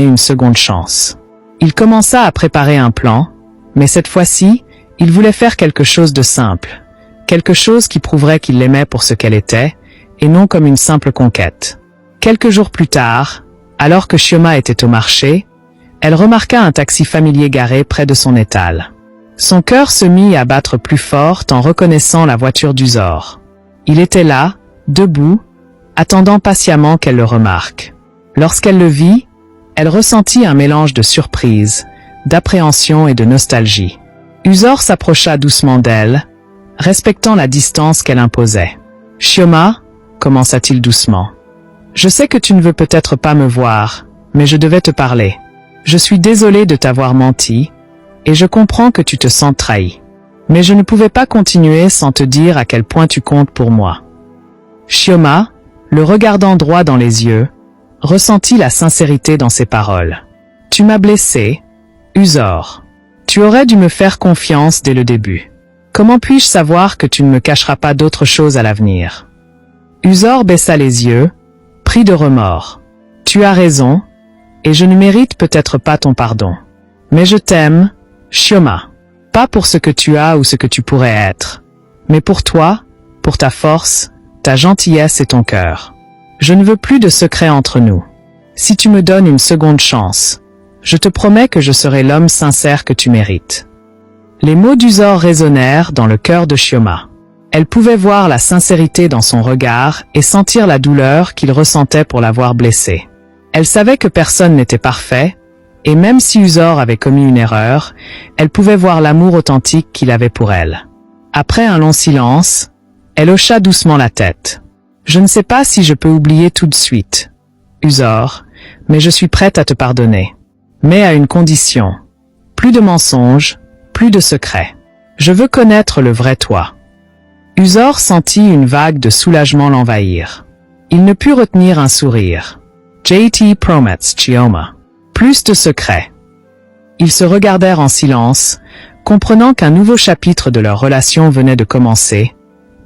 une seconde chance. Il commença à préparer un plan, mais cette fois-ci, il voulait faire quelque chose de simple, quelque chose qui prouverait qu'il l'aimait pour ce qu'elle était, et non comme une simple conquête. Quelques jours plus tard, alors que Chioma était au marché, elle remarqua un taxi familier garé près de son étal. Son cœur se mit à battre plus fort en reconnaissant la voiture d'Uzor. Il était là, debout, attendant patiemment qu'elle le remarque. Lorsqu'elle le vit, elle ressentit un mélange de surprise, d'appréhension et de nostalgie. Uzor s'approcha doucement d'elle, respectant la distance qu'elle imposait. « Chioma » commença-t-il doucement. « Je sais que tu ne veux peut-être pas me voir, mais je devais te parler. Je suis désolé de t'avoir menti, et je comprends que tu te sens trahi. Mais je ne pouvais pas continuer sans te dire à quel point tu comptes pour moi. » Chioma, le regardant droit dans les yeux, ressentit la sincérité dans ses paroles. « Tu m'as blessé, Uzor. Tu aurais dû me faire confiance dès le début. Comment puis-je savoir que tu ne me cacheras pas d'autre chose à l'avenir ?» Uzor baissa les yeux, pris de remords. « Tu as raison, et je ne mérite peut-être pas ton pardon. Mais je t'aime, Chioma. Pas pour ce que tu as ou ce que tu pourrais être, mais pour toi, pour ta force, ta gentillesse et ton cœur. Je ne veux plus de secrets entre nous. Si tu me donnes une seconde chance, je te promets que je serai l'homme sincère que tu mérites. » Les mots d'Uzor résonnèrent dans le cœur de Chioma. Elle pouvait voir la sincérité dans son regard et sentir la douleur qu'il ressentait pour l'avoir blessé. Elle savait que personne n'était parfait, et même si Uzor avait commis une erreur, elle pouvait voir l'amour authentique qu'il avait pour elle. Après un long silence, elle hocha doucement la tête. « Je ne sais pas si je peux oublier tout de suite, Uzor, mais je suis prête à te pardonner. Mais à une condition. Plus de mensonges, plus de secrets. Je veux connaître le vrai toi. » Uzor sentit une vague de soulagement l'envahir. Il ne put retenir un sourire. « JT promet, Chioma. Plus de secrets. » Ils se regardèrent en silence, comprenant qu'un nouveau chapitre de leur relation venait de commencer,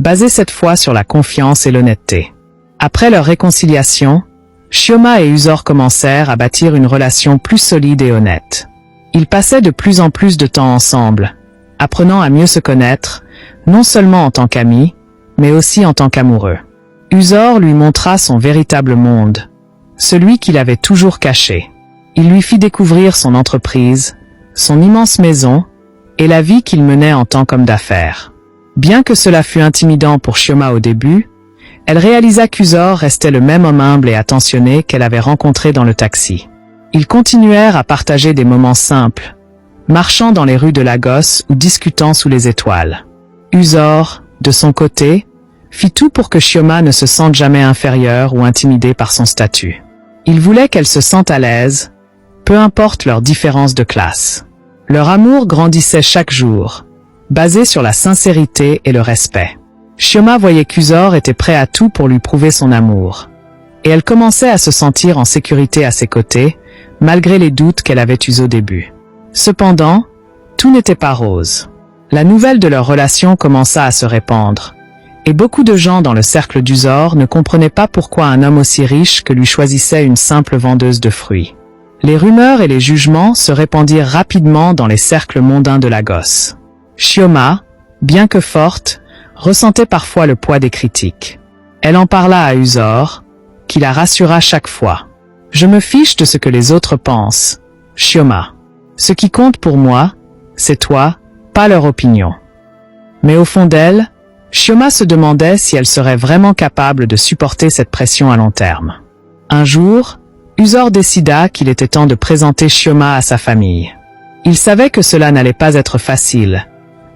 basé cette fois sur la confiance et l'honnêteté. Après leur réconciliation, Chioma et Uzor commencèrent à bâtir une relation plus solide et honnête. Ils passaient de plus en plus de temps ensemble, apprenant à mieux se connaître, non seulement en tant qu'amis, mais aussi en tant qu'amoureux. Uzor lui montra son véritable monde, celui qu'il avait toujours caché. Il lui fit découvrir son entreprise, son immense maison, et la vie qu'il menait en tant qu'homme d'affaires. Bien que cela fût intimidant pour Chioma au début, elle réalisa qu'Uzor restait le même homme humble et attentionné qu'elle avait rencontré dans le taxi. Ils continuèrent à partager des moments simples, marchant dans les rues de Lagos ou discutant sous les étoiles. Uzor, de son côté, fit tout pour que Chioma ne se sente jamais inférieure ou intimidée par son statut. Il voulait qu'elle se sente à l'aise, peu importe leurs différences de classe. Leur amour grandissait chaque jour, basé sur la sincérité et le respect. Chioma voyait qu'Uzor était prêt à tout pour lui prouver son amour, et elle commençait à se sentir en sécurité à ses côtés, malgré les doutes qu'elle avait eus au début. Cependant, tout n'était pas rose. La nouvelle de leur relation commença à se répandre, et beaucoup de gens dans le cercle d'Uzor ne comprenaient pas pourquoi un homme aussi riche que lui choisissait une simple vendeuse de fruits. Les rumeurs et les jugements se répandirent rapidement dans les cercles mondains de Lagos. Chioma, bien que forte, ressentait parfois le poids des critiques. Elle en parla à Uzor, qui la rassura chaque fois. « Je me fiche de ce que les autres pensent, Chioma. Ce qui compte pour moi, c'est toi, pas leur opinion. » Mais au fond d'elle, Chioma se demandait si elle serait vraiment capable de supporter cette pression à long terme. Un jour, Uzor décida qu'il était temps de présenter Chioma à sa famille. Il savait que cela n'allait pas être facile,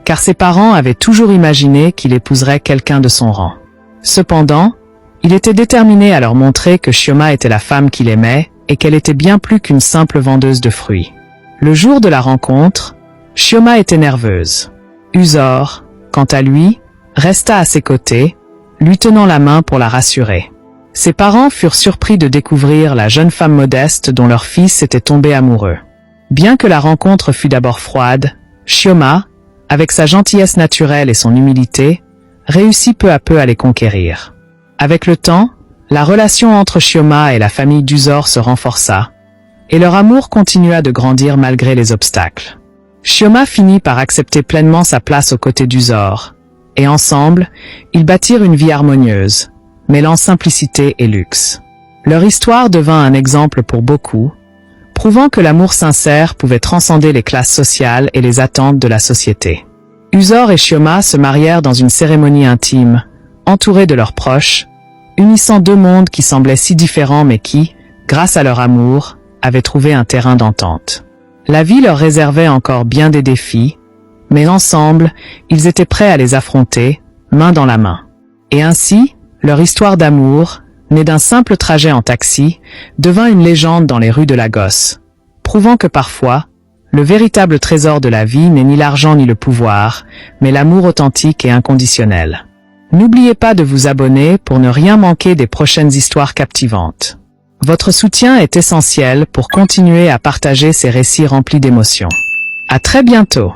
car ses parents avaient toujours imaginé qu'il épouserait quelqu'un de son rang. Cependant, il était déterminé à leur montrer que Chioma était la femme qu'il aimait et qu'elle était bien plus qu'une simple vendeuse de fruits. Le jour de la rencontre, Chioma était nerveuse. Uzor, quant à lui, resta à ses côtés, lui tenant la main pour la rassurer. Ses parents furent surpris de découvrir la jeune femme modeste dont leur fils était tombé amoureux. Bien que la rencontre fût d'abord froide, Chioma, avec sa gentillesse naturelle et son humilité, réussit peu à peu à les conquérir. Avec le temps, la relation entre Chioma et la famille d'Uzor se renforça, et leur amour continua de grandir malgré les obstacles. Chioma finit par accepter pleinement sa place aux côtés d'Uzor, et ensemble, ils bâtirent une vie harmonieuse, mêlant simplicité et luxe. Leur histoire devint un exemple pour beaucoup, prouvant que l'amour sincère pouvait transcender les classes sociales et les attentes de la société. Uzor et Chioma se marièrent dans une cérémonie intime, entourés de leurs proches, unissant deux mondes qui semblaient si différents mais qui, grâce à leur amour, avaient trouvé un terrain d'entente. La vie leur réservait encore bien des défis, mais ensemble, ils étaient prêts à les affronter, main dans la main. Et ainsi, leur histoire d'amour, née d'un simple trajet en taxi, devint une légende dans les rues de Lagos, prouvant que parfois, le véritable trésor de la vie n'est ni l'argent ni le pouvoir, mais l'amour authentique et inconditionnel. N'oubliez pas de vous abonner pour ne rien manquer des prochaines histoires captivantes. Votre soutien est essentiel pour continuer à partager ces récits remplis d'émotions. À très bientôt!